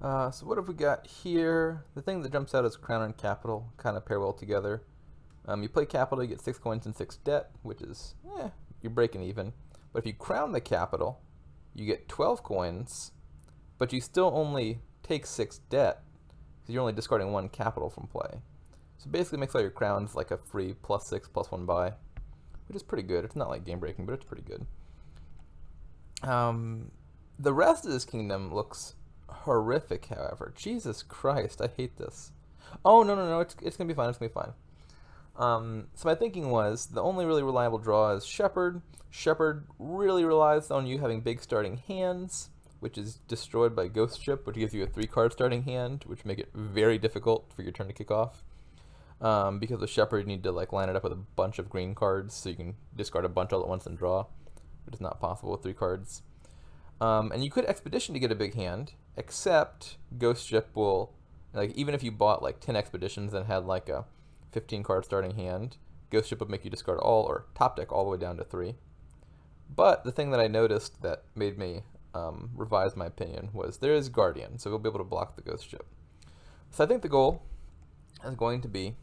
So what have we got here? The thing that jumps out is crown and capital, kind of pair well together. You play capital, you get 6 coins and 6 debt, which is, you're breaking even. But if you crown the capital, you get 12 coins, but you still only take 6 debt, because you're only discarding 1 capital from play. So basically makes all your crowns like a free +6, +1 buy, which is pretty good. It's not like game breaking, but it's pretty good. The rest of this kingdom looks horrific, however. Jesus Christ, I hate this. Oh, no, it's going to be fine, it's going to be fine. So my thinking was, the only really reliable draw is Shepherd. Shepherd really relies on you having big starting hands, which is destroyed by Ghost Ship, which gives you a 3-card starting hand, which make it very difficult for your turn to kick off. Because with Shepherd, you need to like line it up with a bunch of green cards, so you can discard a bunch all at once and draw, which is not possible with 3 cards. And you could Expedition to get a big hand, except Ghost Ship will, like, even if you bought like 10 Expeditions and had like a 15-card starting hand, Ghost Ship would make you discard all, or top deck all the way down to 3. But the thing that I noticed that made me revise my opinion was there is Guardian, so we'll be able to block the Ghost Ship. So I think the goal is going to be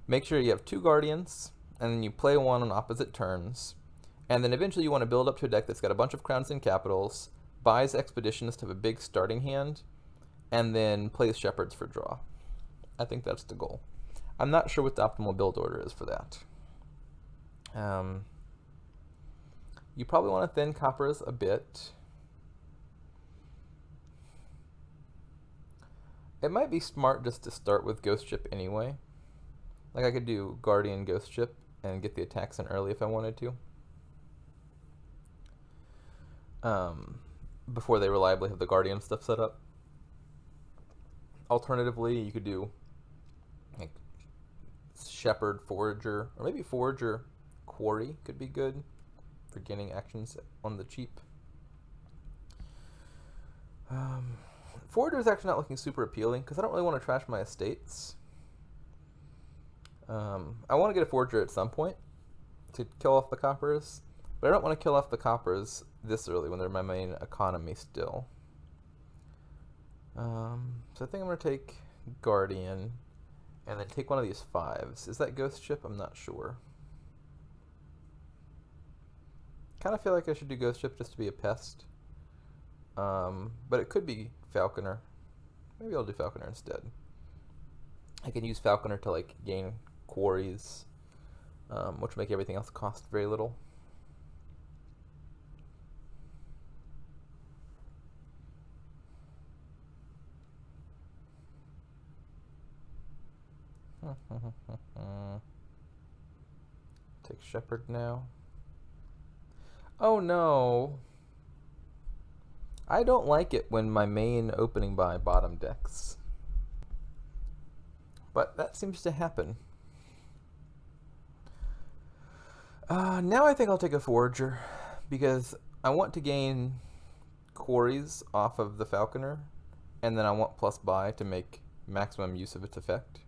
make sure you have 2 Guardians, and then you play 1 on opposite turns, and then eventually you want to build up to a deck that's got a bunch of crowns and capitals, buys Expeditions to have a big starting hand, and then plays Shepherds for draw. I think that's the goal. I'm not sure what the optimal build order is for that. You probably want to thin coppers a bit. It might be smart just to start with Ghost Ship anyway. Like I could do Guardian Ghost Ship and get the attacks in early if I wanted to. Before they reliably have the Guardian stuff set up. Alternatively, you could do like Shepherd, Forager, or maybe Forager, Quarry could be good for getting actions on the cheap. Forager is actually not looking super appealing because I don't really want to trash my estates. I want to get a Forager at some point to kill off the coppers, but I don't want to kill off the coppers this early when they're my main economy still. So I think I'm going to take Guardian and then take one of these 5s. Is that Ghost Ship? I'm not sure. Kind of feel like I should do Ghost Ship just to be a pest. But it could be Falconer. Maybe I'll do Falconer instead. I can use Falconer to like gain quarries, which make everything else cost very little. Take Shepherd now. Oh no! I don't like it when my main opening buy bottom decks. But that seems to happen. Now I think I'll take a Forager, because I want to gain quarries off of the Falconer, and then I want plus buy to make maximum use of its effect.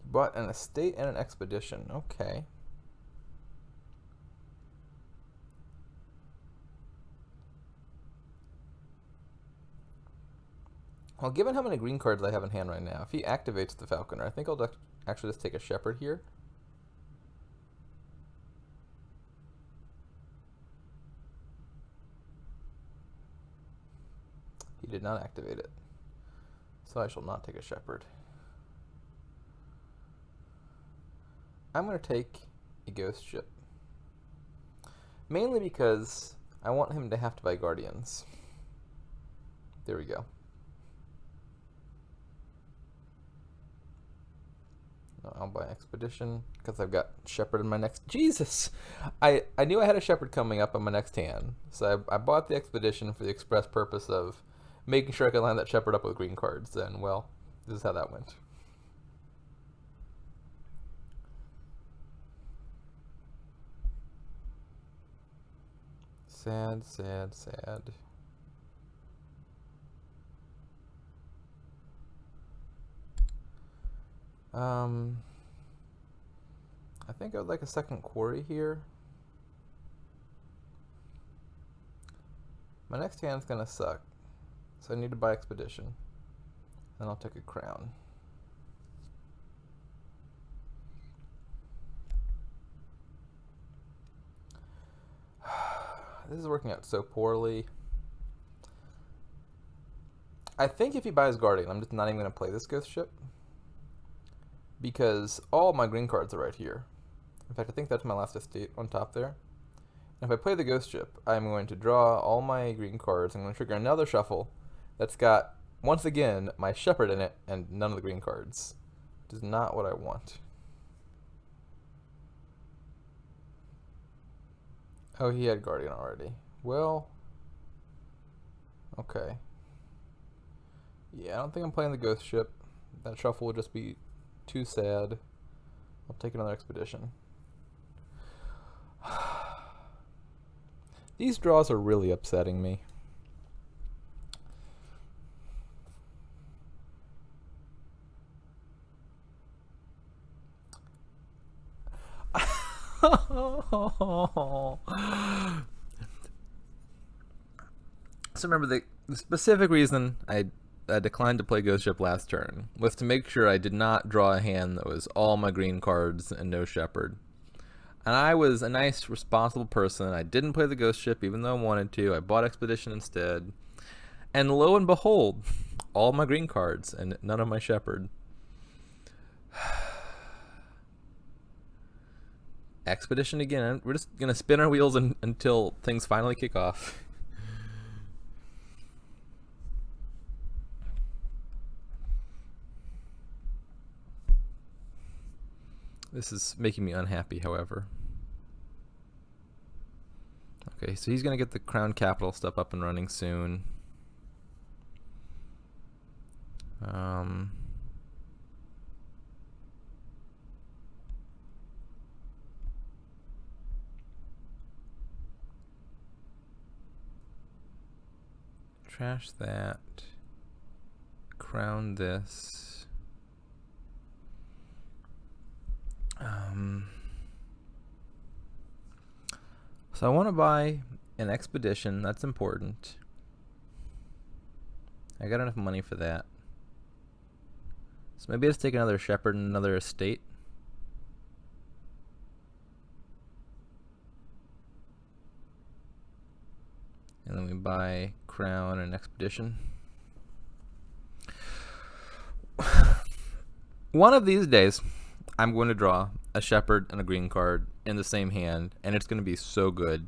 Bought an estate and an expedition. Okay. Well, given how many green cards I have in hand right now, if he activates the Falconer, I think I'll actually just take a Shepherd here. He did not activate it. So I shall not take a Shepherd. I'm going to take a Ghost Ship. Mainly because I want him to have to buy Guardians. There we go. No, I'll buy Expedition because I've got Shepherd in my next... Jesus! I knew I had a Shepherd coming up on my next hand. So I bought the Expedition for the express purpose of making sure I could line that Shepherd up with green cards. And, well, this is how that went. Sad, sad, sad. I think I would like a second quarry here. My next hand's gonna suck, so I need to buy expedition. Then I'll take a crown. This is working out so poorly. I think if he buys Guardian, I'm just not even going to play this ghost ship. Because all my green cards are right here. In fact, I think that's my last estate on top there. And if I play the ghost ship, I'm going to draw all my green cards. I'm going to trigger another shuffle that's got, once again, my shepherd in it and none of the green cards. Which is not what I want. Oh, he had Guardian already. Well, okay. Yeah, I don't think I'm playing the ghost ship. That shuffle would just be too sad. I'll take another expedition. These draws are really upsetting me. So remember, the specific reason I declined to play Ghost Ship last turn was to make sure I did not draw a hand that was all my green cards and no shepherd. And I was a nice, responsible person. I didn't play the Ghost Ship even though I wanted to. I bought Expedition instead. And lo and behold, all my green cards and none of my shepherd. Expedition again. We're just going to spin our wheels until things finally kick off. This is making me unhappy, however. Okay, so he's going to get the Crown Capital stuff up and running soon. Trash that. Crown this. So I want to buy an expedition. That's important. I got enough money for that. So maybe let's take another shepherd and another estate. And then we buy crown and expedition. One of these days, I'm going to draw a shepherd and a green card in the same hand, and it's going to be so good.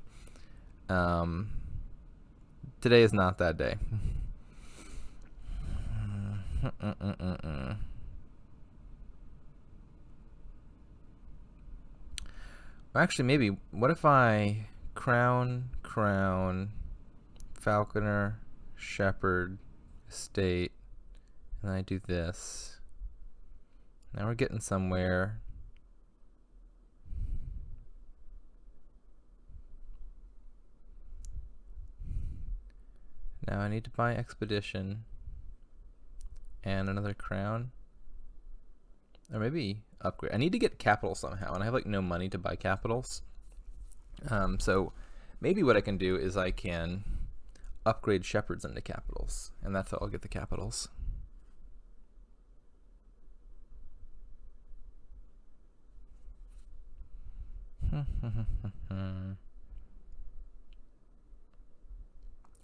Today is not that day. Actually, maybe, what if I crown, falconer, shepherd, estate, and then I do this. Now we're getting somewhere. Now I need to buy expedition and another crown. Or maybe upgrade. I need to get capital somehow, and I have like no money to buy capitals. So maybe what I can do is I can upgrade shepherds into capitals, and that's how I'll get the capitals.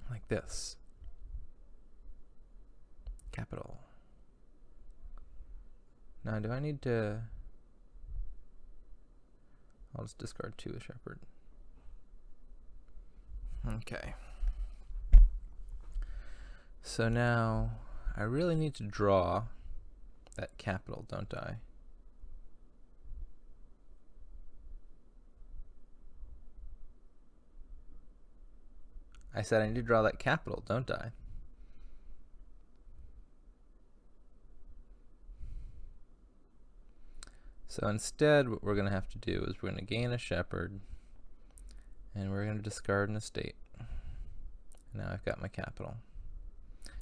Like this. Capital. Now, do I need to... I'll just discard 2 a shepherd. Okay. So now, I really need to draw that capital, don't I? I said I need to draw that capital, don't I? So instead, what we're going to have to do is we're going to gain a shepherd, and we're going to discard an estate. Now I've got my capital.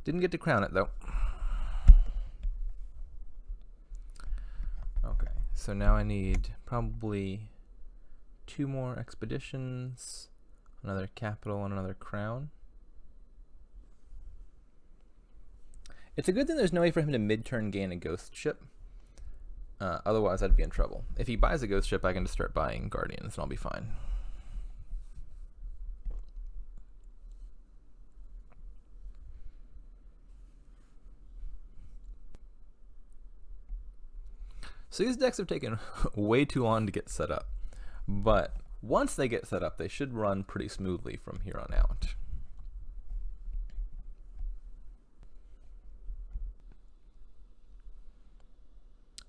Didn't get to crown it, though. Okay, so now I need probably 2 more expeditions, another capital, and another crown. It's a good thing there's no way for him to mid-turn gain a ghost ship. Otherwise, I'd be in trouble. If he buys a ghost ship, I can just start buying guardians, and I'll be fine. So these decks have taken way too long to get set up. But once they get set up, they should run pretty smoothly from here on out.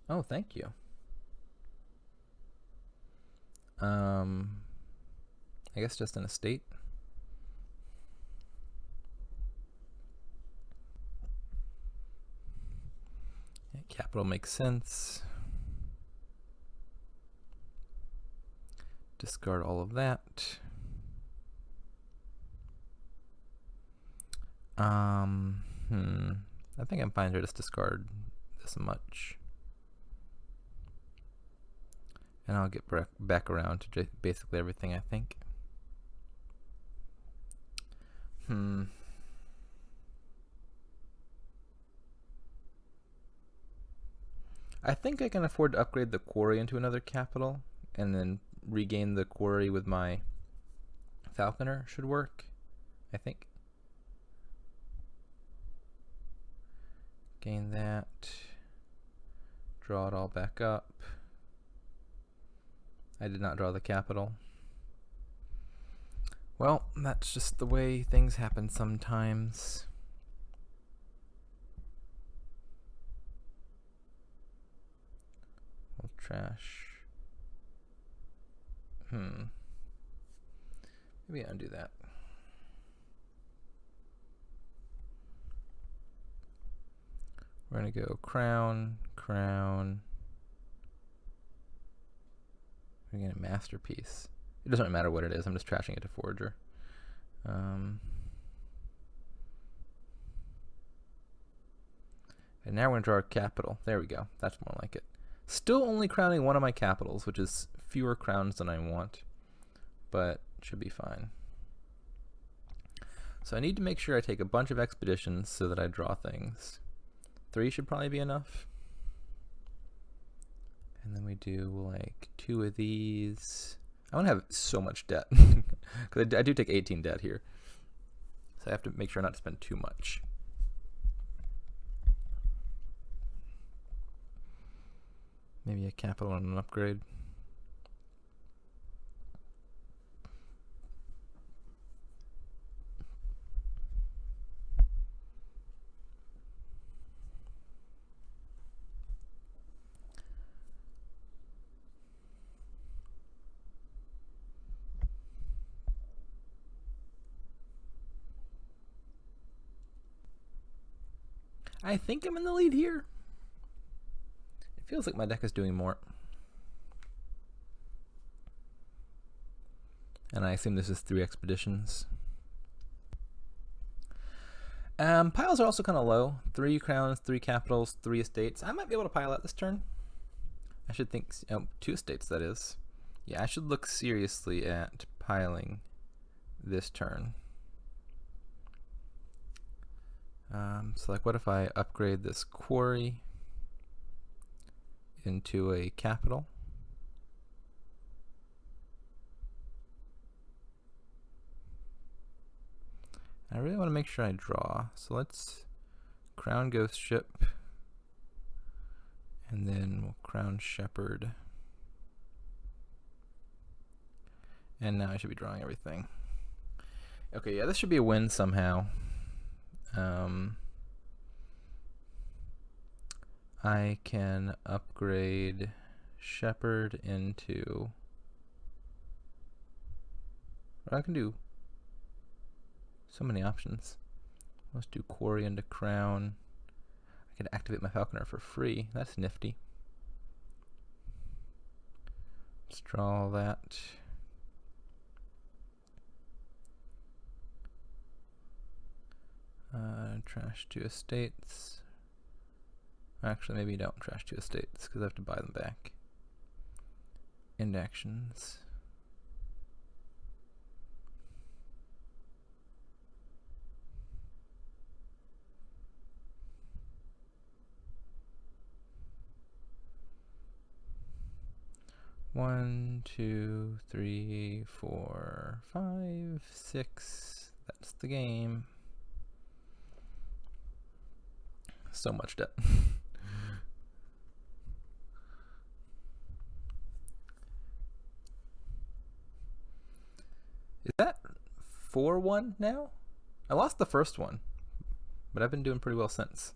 Oh, thank you. I guess just an estate. Yeah, capital makes sense. Discard all of that. I think I'm fine to just discard this much. And I'll get back around to basically everything, I think. I think I can afford to upgrade the quarry into another capital, and then regain the quarry with my falconer should work, I think. Gain that. Draw it all back up. I did not draw the capital. Well, that's just the way things happen sometimes. I'll trash. Maybe undo that. We're gonna go crown, crown. We're gonna masterpiece. It doesn't matter what it is. I'm just trashing it to forager. And now we're gonna draw our capital. There we go. That's more like it. Still only crowning one of my capitals, which is fewer crowns than I want, but should be fine. So I need to make sure I take a bunch of expeditions so that I draw things. 3 should probably be enough. And then we do like 2 of these. I want to have so much debt because I do take 18 debt here, so I have to make sure not to spend too much. Maybe a capital and an upgrade. I think I'm in the lead here. It feels like my deck is doing more. And I assume this is 3 expeditions. Piles are also kind of low. 3 crowns, 3 capitals, 3 estates. I might be able to pile out this turn. I should think, 2 estates that is. Yeah, I should look seriously at piling this turn. So like what if I upgrade this quarry into a capital? I really want to make sure I draw. So let's crown ghost ship, and then we'll crown shepherd. And now I should be drawing everything. Okay, yeah, this should be a win somehow. I can upgrade shepherd into, I can do so many options. Let's do quarry into crown. I can activate my falconer for free. That's nifty. Let's draw all that. Trash 2 estates. Actually, maybe don't trash 2 estates because I have to buy them back. end actions. One, 2, 3, 4, 5, 6. That's the game. So much debt. Is that 4-1 now? I lost the first one, but I've been doing pretty well since.